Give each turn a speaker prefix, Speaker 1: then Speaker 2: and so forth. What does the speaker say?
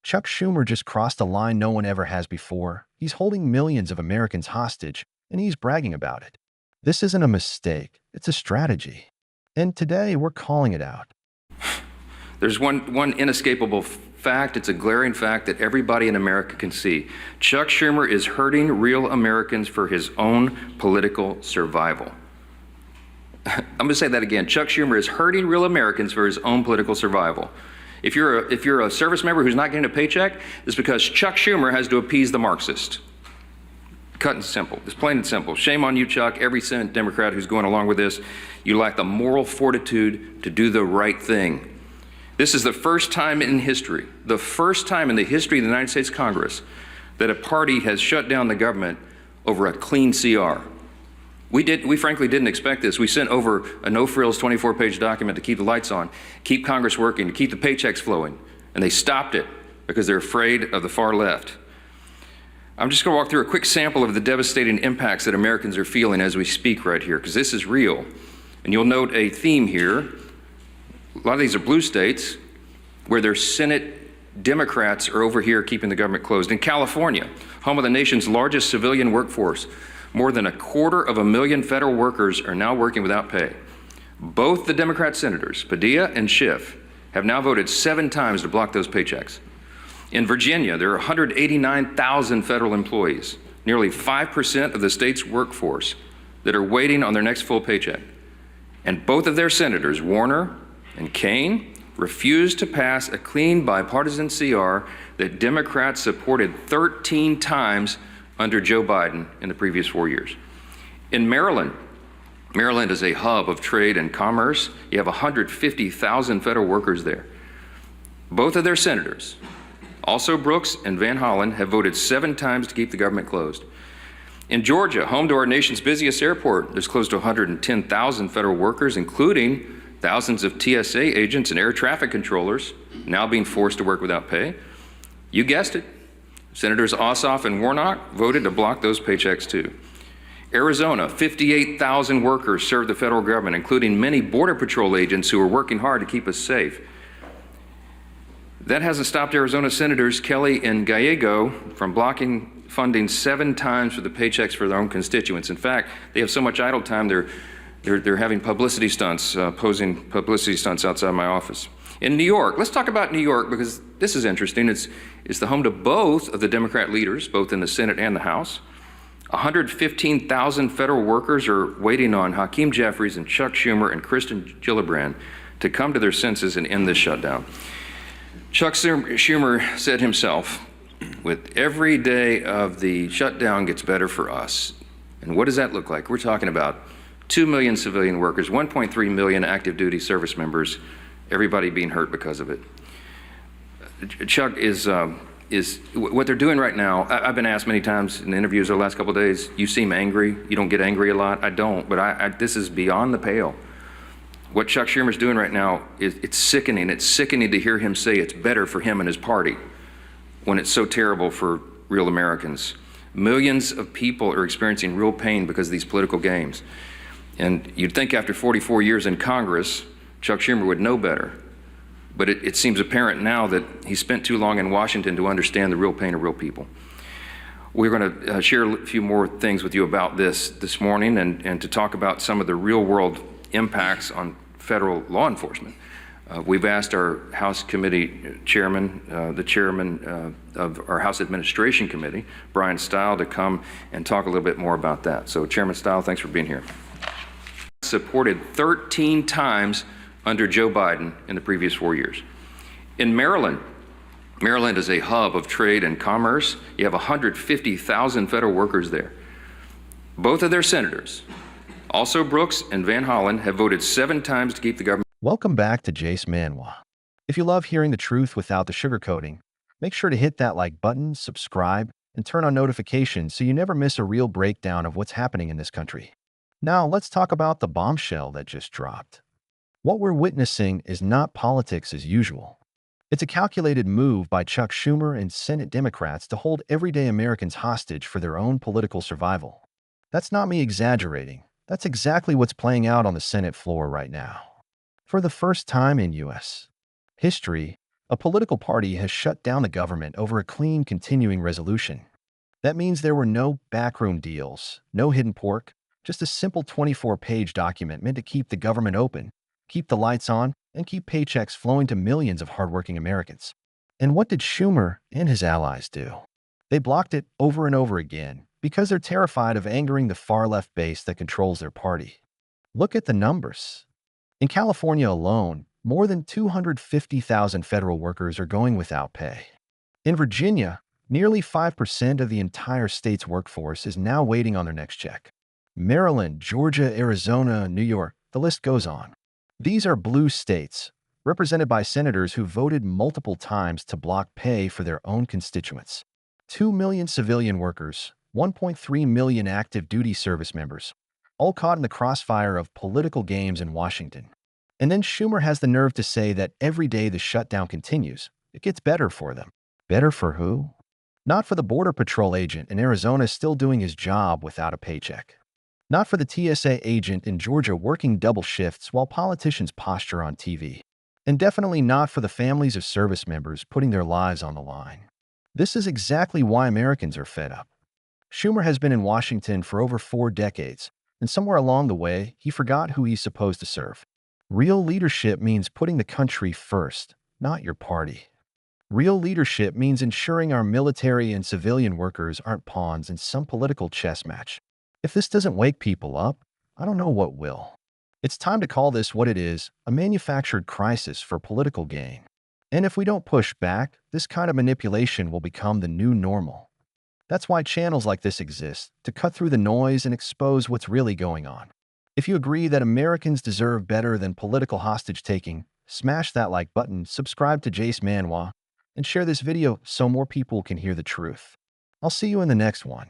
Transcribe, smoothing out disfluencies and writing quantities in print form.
Speaker 1: Chuck Schumer just crossed a line no one ever has before. He's holding millions of Americans hostage, and he's bragging about it. This isn't a mistake, it's a strategy. And today, we're calling it out.
Speaker 2: There's one inescapable fact. It's a glaring fact that everybody in America can see. Chuck Schumer is hurting real Americans for his own political survival. I'm going to say that again. Chuck Schumer is hurting real Americans for his own political survival. If you're a service member who's not getting a paycheck, it's because Chuck Schumer has to appease the Marxist. Cut and simple. It's plain and simple. Shame on you, Chuck. Every Senate Democrat who's going along with this, you lack the moral fortitude to do the right thing. This is the first time in history, the first time in the history of the United States Congress, that a party has shut down the government over a clean CR. We frankly didn't expect this. We sent over a no-frills 24-page document to keep the lights on, keep Congress working, to keep the paychecks flowing, and they stopped it because they're afraid of the far left. I'm just going to walk through a quick sample of the devastating impacts that Americans are feeling as we speak right here, because this is real. And you'll note a theme here. A lot of these are blue states where their Senate Democrats are over here keeping the government closed. In California, home of the nation's largest civilian workforce, more than 250,000 federal workers are now working without pay. Both the Democrat senators, Padilla and Schiff, have now voted 7 times to block those paychecks. In Virginia, there are 189,000 federal employees, nearly 5% of the state's workforce, that are waiting on their next full paycheck. And both of their senators, Warner and Kaine, refused to pass a clean bipartisan CR that Democrats supported 13 times under Joe Biden in the previous 4 years. In Maryland, Maryland is a hub of trade and commerce. You have 150,000 federal workers there. Both of their senators, also Brooks and Van Hollen, have voted 7 times to keep the government closed. In Georgia, home to our nation's busiest airport, there's close to 110,000 federal workers, including thousands of TSA agents and air traffic controllers now being forced to work without pay. You guessed it. Senators Ossoff and Warnock voted to block those paychecks too. Arizona, 58,000 workers serve the federal government, including many Border Patrol agents who are working hard to keep us safe. That hasn't stopped Arizona Senators Kelly and Gallego from blocking funding 7 times for the paychecks for their own constituents. In fact, they have so much idle time, they're having publicity stunts, posing publicity stunts outside my office. In New York, let's talk about New York because this is interesting. It's the home to both of the Democrat leaders, both in the Senate and the House. 115,000 federal workers are waiting on Hakeem Jeffries and Chuck Schumer and Kristen Gillibrand to come to their senses and end this shutdown. Chuck Schumer said himself, with every day of the shutdown gets better for us. And what does that look like? We're talking about 2 million civilian workers, 1.3 million active duty service members, everybody being hurt because of it. Chuck is what they're doing right now. I've been asked many times in interviews over the last couple of days, you seem angry, you don't get angry a lot. I don't, but this is beyond the pale. What Chuck Schumer's doing right now, it's sickening. It's sickening to hear him say it's better for him and his party when it's so terrible for real Americans. Millions of people are experiencing real pain because of these political games. And you'd think after 44 years in Congress, Chuck Schumer would know better. But it seems apparent now that he spent too long in Washington to understand the real pain of real people. We're going to share a few more things with you about this morning and to talk about some of the real world impacts on federal law enforcement. We've asked our House Committee Chairman, the Chairman of our House Administration Committee, Brian Stile, to come and talk a little bit more about that. So Chairman Stile, thanks for being here. Supported 13 times under Joe Biden in the previous 4 years. In Maryland, Maryland is a hub of trade and commerce. You have 150,000 federal workers there. Both of their senators, also Brooks and Van Hollen, have voted 7 times to keep the government.
Speaker 1: Welcome back to Jace Manhwa. If you love hearing the truth without the sugarcoating, make sure to hit that like button, subscribe, and turn on notifications so you never miss a real breakdown of what's happening in this country. Now, let's talk about the bombshell that just dropped. What we're witnessing is not politics as usual. It's a calculated move by Chuck Schumer and Senate Democrats to hold everyday Americans hostage for their own political survival. That's not me exaggerating. That's exactly what's playing out on the Senate floor right now. For the first time in U.S. history, A political party has shut down the government over a clean continuing resolution. That means there were no backroom deals, no hidden pork, just a simple 24-page document meant to keep the government open, keep the lights on, and keep paychecks flowing to millions of hardworking Americans. And what did Schumer and his allies do? They blocked it over and over again because they're terrified of angering the far-left base that controls their party. Look at the numbers. In California alone, more than 250,000 federal workers are going without pay. In Virginia, nearly 5% of the entire state's workforce is now waiting on their next check. Maryland, Georgia, Arizona, New York, the list goes on. These are blue states, represented by senators who voted multiple times to block pay for their own constituents. 2 million civilian workers, 1.3 million active duty service members, all caught in the crossfire of political games in Washington. And then Schumer has the nerve to say that every day the shutdown continues, it gets better for them. Better for who? Not for the Border Patrol agent in Arizona still doing his job without a paycheck. Not for the TSA agent in Georgia working double shifts while politicians posture on TV. And definitely not for the families of service members putting their lives on the line. This is exactly why Americans are fed up. Schumer has been in Washington for over 4 decades, and somewhere along the way, he forgot who he's supposed to serve. Real leadership means putting the country first, not your party. Real leadership means ensuring our military and civilian workers aren't pawns in some political chess match. If this doesn't wake people up, I don't know what will. It's time to call this what it is, a manufactured crisis for political gain. And if we don't push back, this kind of manipulation will become the new normal. That's why channels like this exist, to cut through the noise and expose what's really going on. If you agree that Americans deserve better than political hostage-taking, smash that like button, subscribe to Jace Manhwa, and share this video so more people can hear the truth. I'll see you in the next one.